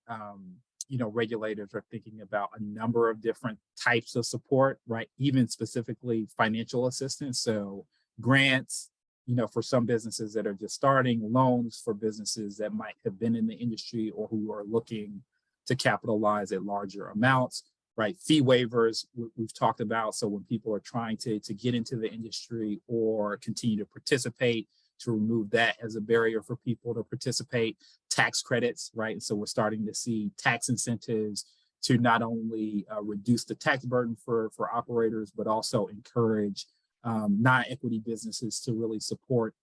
you know, regulators are thinking about a number of different types of support, right? Even specifically financial assistance. So grants, you know, for some businesses that are just starting, loans for businesses that might have been in the industry or who are looking to capitalize at larger amounts, right? Fee waivers, we've talked about. So when people are trying to get into the industry or continue to participate, to remove that as a barrier for people to participate. Tax credits, right? And so we're starting to see tax incentives to not only reduce the tax burden for operators, but also encourage non-equity businesses to really support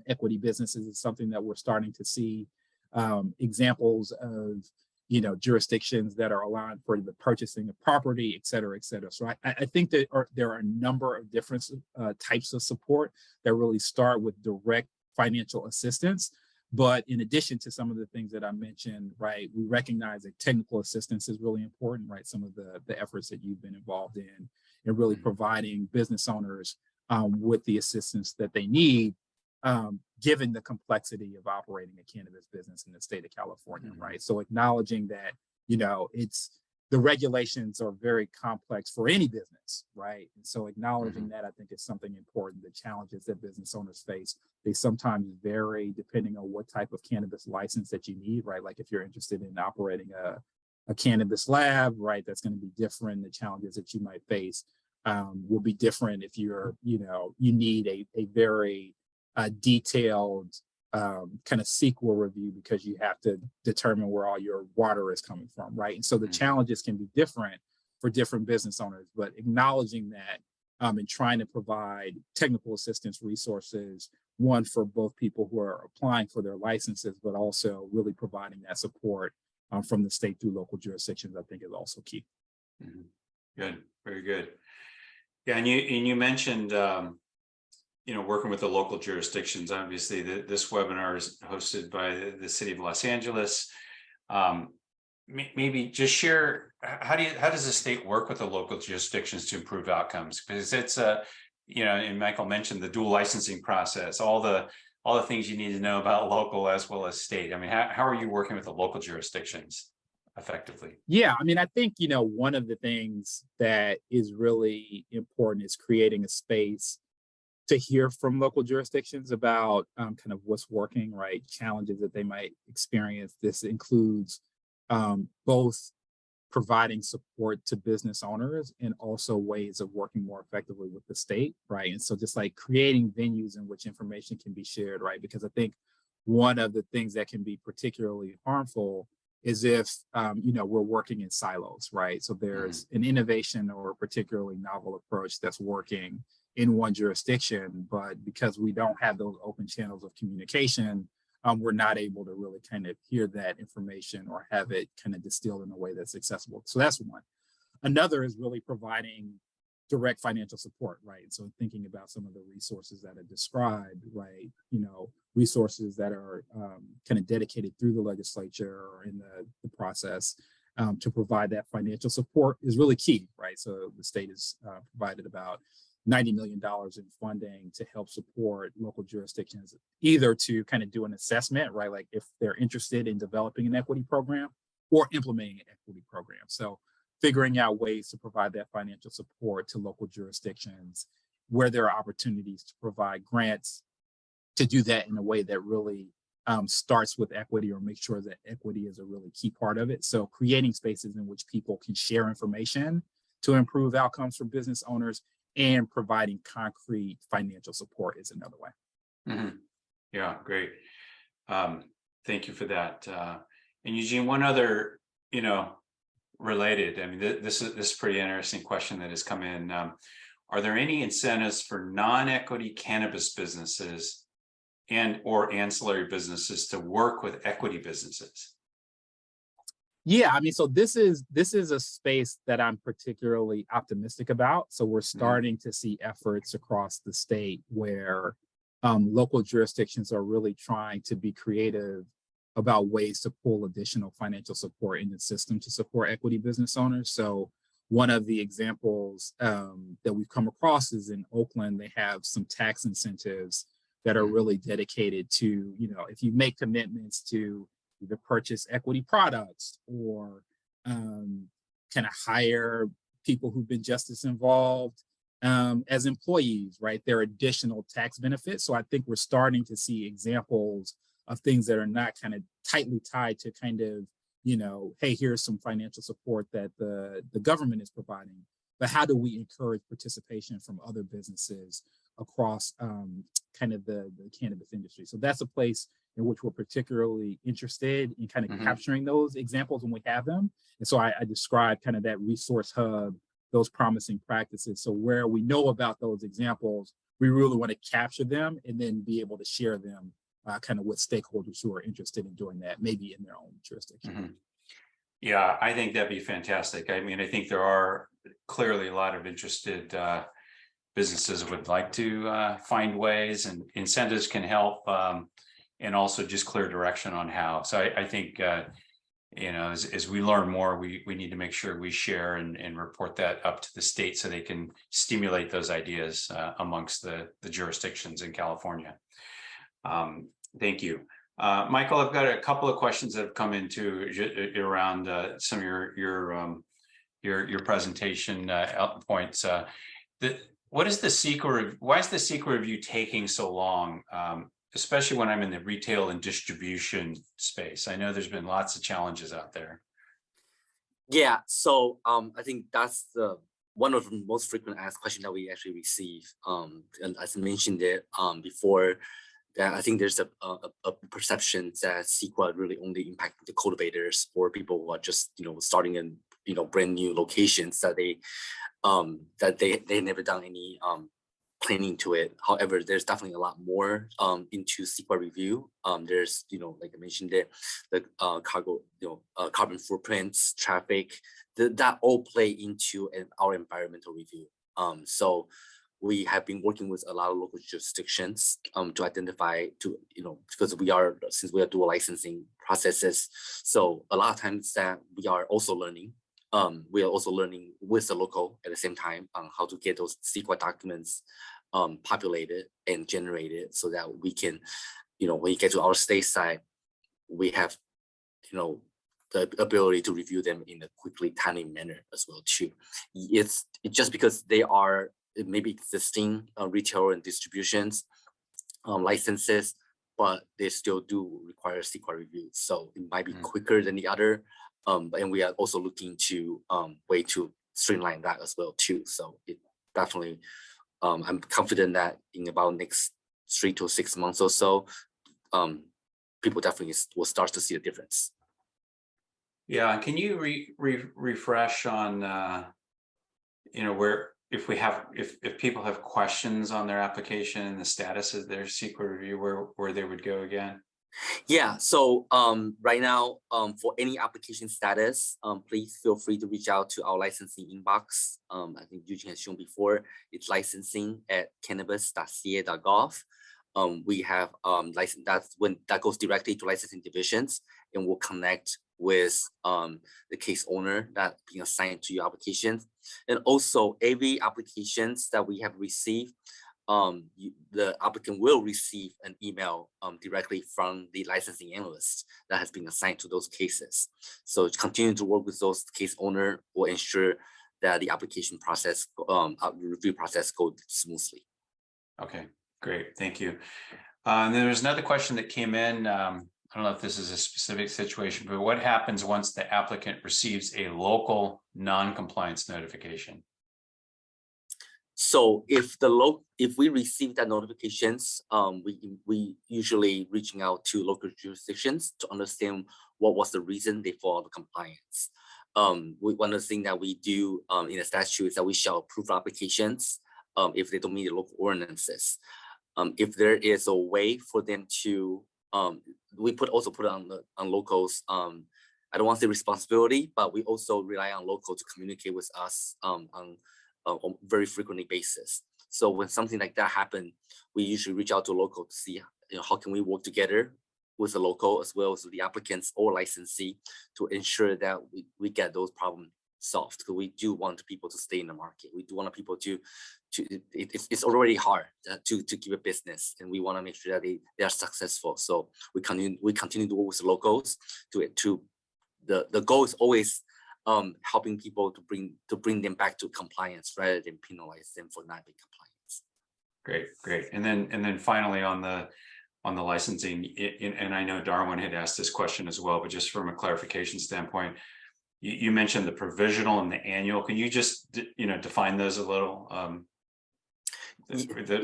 equity businesses. Is something that we're starting to see examples of, you know, jurisdictions that are allowing for the purchasing of property, et cetera, et cetera. So I think that there are a number of different types of support that really start with direct financial assistance. But in addition to some of the things that I mentioned, right, we recognize that technical assistance is really important, right? Some of the efforts that you've been involved in really providing business owners with the assistance that they need, given the complexity of operating a cannabis business in the state of California, right? So acknowledging that, you know, the regulations are very complex for any business, right? And so acknowledging that, I think, is something important. The challenges that business owners face, they sometimes vary depending on what type of cannabis license that you need, right? Like if you're interested in operating a cannabis lab, right, that's going to be different. The challenges that you might face will be different if you're, you know, you need a very detailed kind of SQL review because you have to determine where all your water is coming from, right? And so the challenges can be different for different business owners, but acknowledging that and trying to provide technical assistance resources, one for both people who are applying for their licenses, but also really providing that support from the state through local jurisdictions, I think is also key. Good, very good. Yeah, and you mentioned you know, working with the local jurisdictions. Obviously, this webinar is hosted by the city of Los Angeles. maybe just share, how does the state work with the local jurisdictions to improve outcomes? Because it's and Michael mentioned the dual licensing process, all the things you need to know about local as well as state. I mean, how are you working with the local jurisdictions effectively? Yeah, I mean, I think, one of the things that is really important is creating a space to hear from local jurisdictions about kind of what's working, right? Challenges that they might experience. This includes both providing support to business owners and also ways of working more effectively with the state, right? And so just like creating venues in which information can be shared, right? Because I think one of the things that can be particularly harmful is if we're working in silos, right? So there's an innovation or a particularly novel approach that's working in one jurisdiction, but because we don't have those open channels of communication, we're not able to really kind of hear that information or have it kind of distilled in a way that's accessible. So that's one. Another is really providing direct financial support, right? So thinking about some of the resources that are described, right? Resources that are kind of dedicated through the legislature or in the process to provide that financial support is really key, right? So the state has provided about $90 million in funding to help support local jurisdictions, either to kind of do an assessment, right? Like if they're interested in developing an equity program or implementing an equity program. So figuring out ways to provide that financial support to local jurisdictions where there are opportunities to provide grants to do that in a way that really starts with equity or make sure that equity is a really key part of it. So creating spaces in which people can share information to improve outcomes for business owners and providing concrete financial support is another way. Yeah, great. Thank you for that. And Eugene, one other, related, I mean, this is a pretty interesting question that has come in. Are there any incentives for non-equity cannabis businesses and or ancillary businesses to work with equity businesses? Yeah, I mean, so this is a space that I'm particularly optimistic about. So we're starting to see efforts across the state where local jurisdictions are really trying to be creative about ways to pull additional financial support in the system to support equity business owners. So one of the examples that we've come across is in Oakland. They have some tax incentives that are really dedicated to, if you make commitments to either purchase equity products or kind of hire people who've been justice involved as employees, right? There are additional tax benefits. So I think we're starting to see examples of things that are not kind of tightly tied to kind of, hey, here's some financial support that the government is providing, but how do we encourage participation from other businesses across kind of the cannabis industry? So that's a place in which we're particularly interested in kind of capturing those examples when we have them. And so I described kind of that resource hub, those promising practices. So where we know about those examples, we really want to capture them and then be able to share them kind of with stakeholders who are interested in doing that, maybe in their own jurisdiction. Yeah, I think that'd be fantastic. I mean, I think there are clearly a lot of interested businesses would like to find ways, and incentives can help, and also just clear direction on how. So I think, as we learn more, we need to make sure we share and report that up to the state so they can stimulate those ideas amongst the jurisdictions in California. Thank you. Michael, I've got a couple of questions that have come into around some of your presentation points. What is the secret? Why is the secret review taking so long? Especially when I'm in the retail and distribution space. I know there's been lots of challenges out there. Yeah, so I think that's one of the most frequent asked questions that we actually receive. And as I mentioned it before, that I think there's a perception that CEQA really only impacts the cultivators or people who are just starting in brand new locations that they never done any planning to it. However, there's definitely a lot more into CEQA review. There's like I mentioned the cargo carbon footprints, traffic, that all play into our environmental review. So we have been working with a lot of local jurisdictions to identify because since we are dual licensing processes, so a lot of times that we are also learning. We are also learning with the local at the same time on how to get those CEQA documents populated and generated so that we can, when you get to our state side, we have, the ability to review them in a quickly, timely manner as well too. It's just because they are maybe existing retail and distributions licenses, but they still do require CEQA review. So it might be quicker than the other. And we are also looking to way to streamline that as well too. So it definitely, I'm confident that in about next 3 to 6 months or so, people definitely will start to see a difference. Yeah, can you refresh on where if people have questions on their application and the status of their CEQA review, where they would go again? Yeah, so right now, for any application status, please feel free to reach out to our licensing inbox. I think Eugene has shown before, it's licensing@cannabis.ca.gov. We have license, that goes directly to licensing divisions, and will connect with the case owner that being assigned to your applications. And also every applications that we have received, the applicant will receive an email directly from the licensing analyst that has been assigned to those cases. So continue to work with those case owner will ensure that the application process, review process goes smoothly. Okay, great, thank you. And then there's another question that came in. I don't know if this is a specific situation, but what happens once the applicant receives a local non-compliance notification? So if we receive that notifications, we usually reaching out to local jurisdictions to understand what was the reason they failed compliance. One of the things that we do in the statute is that we shall approve applications if they don't meet the local ordinances. If there is a way for them to, we also put on locals. I don't want to say responsibility, but we also rely on local to communicate with us on very frequently basis. So when something like that happens, we usually reach out to local to see how can we work together with the local as well as the applicants or licensee to ensure that we get those problems solved. Because we do want people to stay in the market. We do want people to it's already hard to keep a business, and we want to make sure that they are successful. So we continue to work with the locals the goal is always helping people to bring them back to compliance rather than penalize them for not being compliant. Great. And then finally on the licensing, and I know Darwin had asked this question as well, but just from a clarification standpoint, you mentioned the provisional and the annual. Can you just define those a little?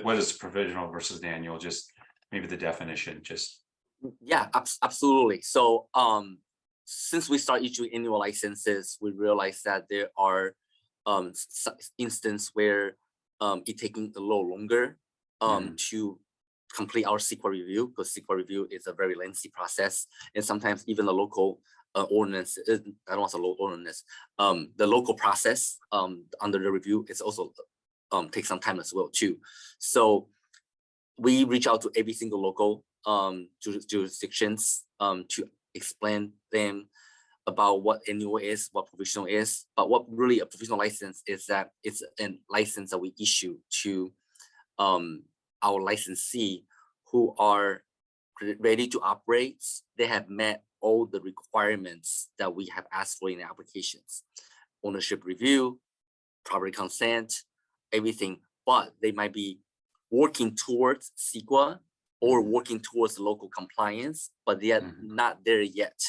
What is provisional versus the annual? Just maybe the definition. Just yeah, absolutely. So since we start issuing annual licenses, we realize that there are instances where it's taking a little longer to complete our CEQA review, because CEQA review is a very lengthy process, and sometimes even the local ordinance, I don't want to say local ordinance, the local process under the review is also takes some time as well too. So we reach out to every single local jurisdictions to explain them about what annual is, what provisional is. But what really a provisional license is, that it's a license that we issue to our licensee who are ready to operate. They have met all the requirements that we have asked for in the applications: ownership review, property consent, everything. But they might be working towards CEQA or working towards local compliance, but they are not there yet.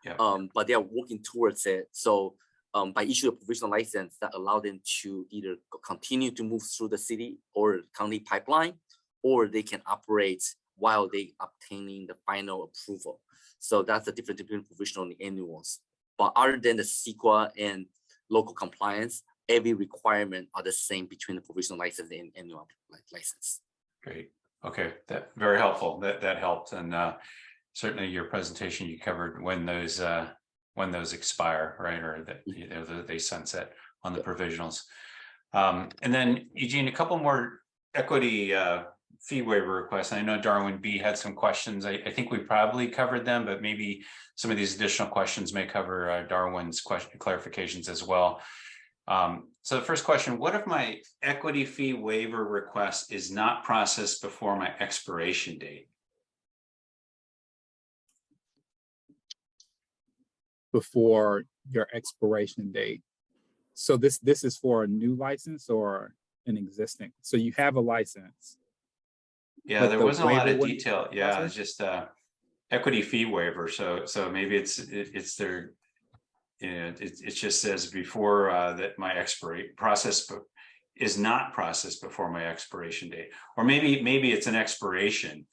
Yeah. But they are working towards it. So by issuing a provisional license that allow them to either continue to move through the city or county pipeline, or they can operate while they obtaining the final approval. So that's the difference between provisional and annuals. But other than the CEQA and local compliance, every requirement are the same between the provisional license and annual license. Great. Okay, that very helpful. That helped, and certainly your presentation, you covered when those expire, right, or that they sunset on the provisionals. And then Eugene, a couple more equity fee waiver requests. I know Darwin B had some questions. I think we probably covered them, but maybe some of these additional questions may cover Darwin's question clarifications as well. So the first question, what if my equity fee waiver request is not processed before my expiration date? Before your expiration date. So this is for a new license or an existing? So you have a license. Yeah, but there the wasn't a lot of waiver wouldn't detail. be Yeah, it's processed? just equity fee waiver. So maybe it's their, you know, it just says before that my expiration process is not processed before my expiration date, or maybe it's an expiration.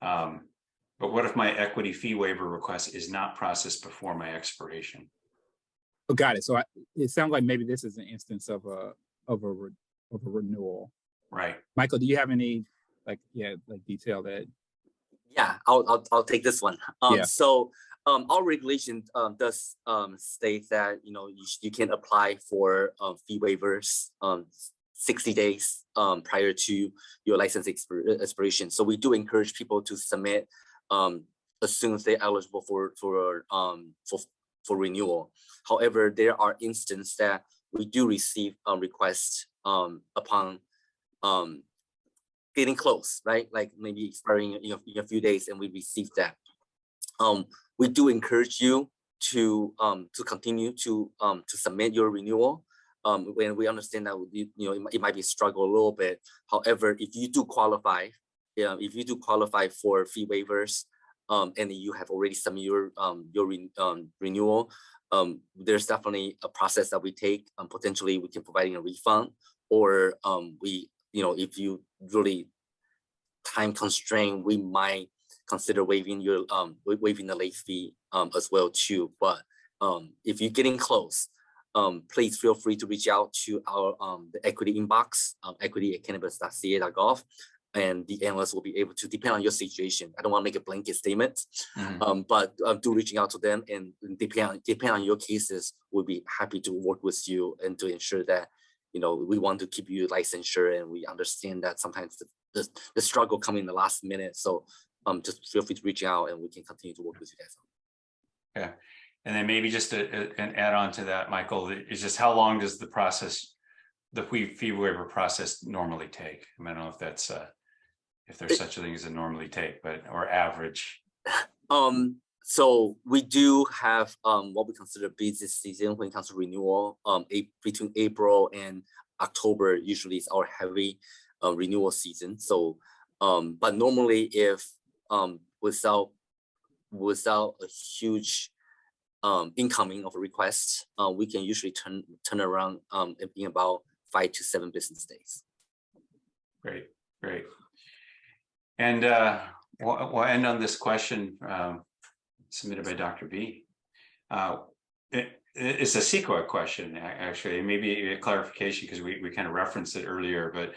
But what if my equity fee waiver request is not processed before my expiration? Oh, got it. So it sounds like maybe this is an instance of a renewal. Right. Michael, do you have any detail that? Yeah, I'll take this one. Yeah. So our regulation does state that you can apply for fee waivers 60 days prior to your license expiration. So we do encourage people to submit as soon as they're eligible for renewal. However, there are instances that we do receive requests upon getting close, right? Like maybe expiring in a few days, and we receive that. We do encourage you to continue to submit your renewal. When we understand that it might be a struggle a little bit. However, if you do qualify, for fee waivers, and you have already submitted your renewal, there's definitely a process that we take. Potentially, we can provide a refund, or if you really time constrained, we might consider waiving the late fee as well too. But if you're getting close, please feel free to reach out to our the equity inbox, equity@cannabis.ca.gov, and the analysts will be able to, depend on your situation. I don't want to make a blanket statement, but do reaching out to them, and depend on your cases, we'll be happy to work with you and to ensure that we want to keep you licensure, and we understand that sometimes the struggle coming in the last minute. So just feel free to reach out, and we can continue to work with you guys. Yeah, and then maybe just an add on to that, Michael, is just how long does the fee waiver process normally take? I mean, I don't know if that's if there's such a thing as a normally take, or average. So we do have what we consider busy season when it comes to renewal. Between April and October usually is our heavy renewal season. So, but normally, if without a huge incoming of a request, we can usually turn around in about 5 to 7 business days. Great. And we'll end on this question submitted by Dr. B. It's a CEQA question, actually. Maybe a clarification, because we kind of referenced it earlier, but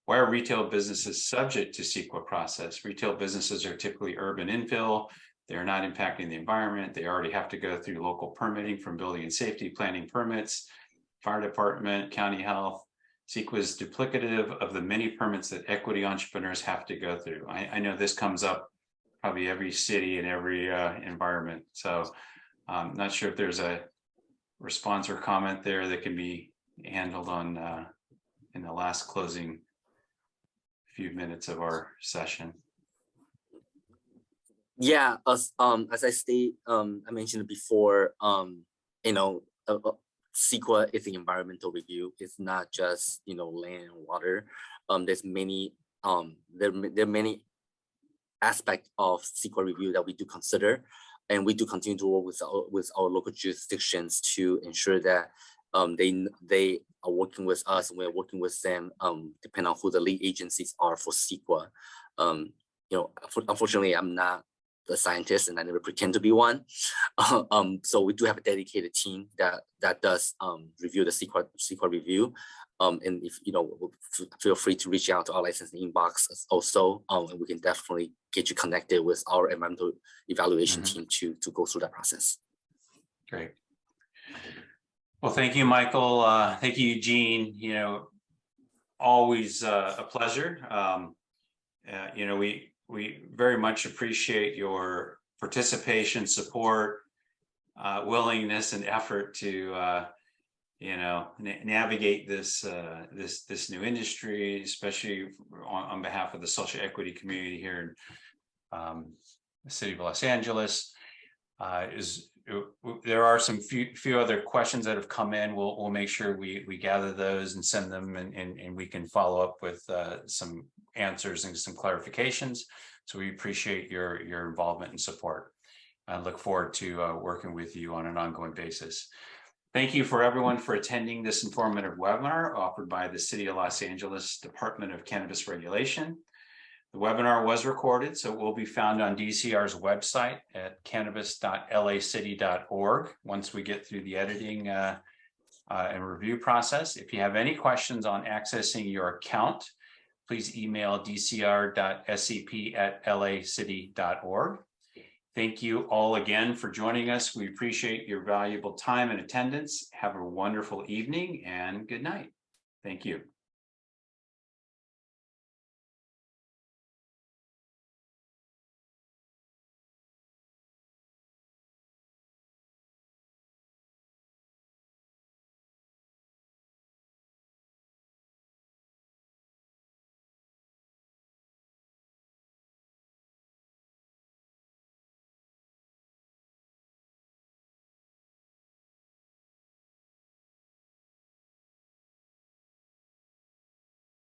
why are retail businesses subject to CEQA process? Retail businesses are typically urban infill. They're not impacting the environment. They already have to go through local permitting from building and safety planning permits, fire department, county health. CEQA is duplicative of the many permits that equity entrepreneurs have to go through. I know this comes up probably every city and every environment. So I'm not sure if there's a response or comment there that can be handled on in the last closing few minutes of our session. Yeah, as I mentioned it before, CEQA is an environmental review. It's not just land and water. There's many there are many aspects of CEQA review that we do consider, and we do continue to work with our local jurisdictions to ensure that they are working with us, and we're working with them, depending on who the lead agencies are for CEQA. Unfortunately, I'm not the scientist, and I never pretend to be one. So we do have a dedicated team that does review the CEQA review. And if feel free to reach out to our licensing inbox also, and we can definitely get you connected with our environmental evaluation team to go through that process. Great. Well, thank you, Michael. Thank you, Eugene. Always a pleasure. We very much appreciate your participation, support, willingness, and effort to navigate this new industry, especially on behalf of the social equity community here in the city of Los Angeles. There are some few other questions that have come in. We'll make sure we gather those and send them, and we can follow up with some answers and some clarifications. So we appreciate your involvement and support. I look forward to working with you on an ongoing basis. Thank you for everyone for attending this informative webinar offered by the City of Los Angeles Department of Cannabis Regulation. The webinar was recorded, so it will be found on DCR's website at cannabis.lacity.org once we get through the editing and review process. If you have any questions on accessing your account, please email dcr.sep@lacity.org. Thank you all again for joining us. We appreciate your valuable time and attendance. Have a wonderful evening and good night. Thank you.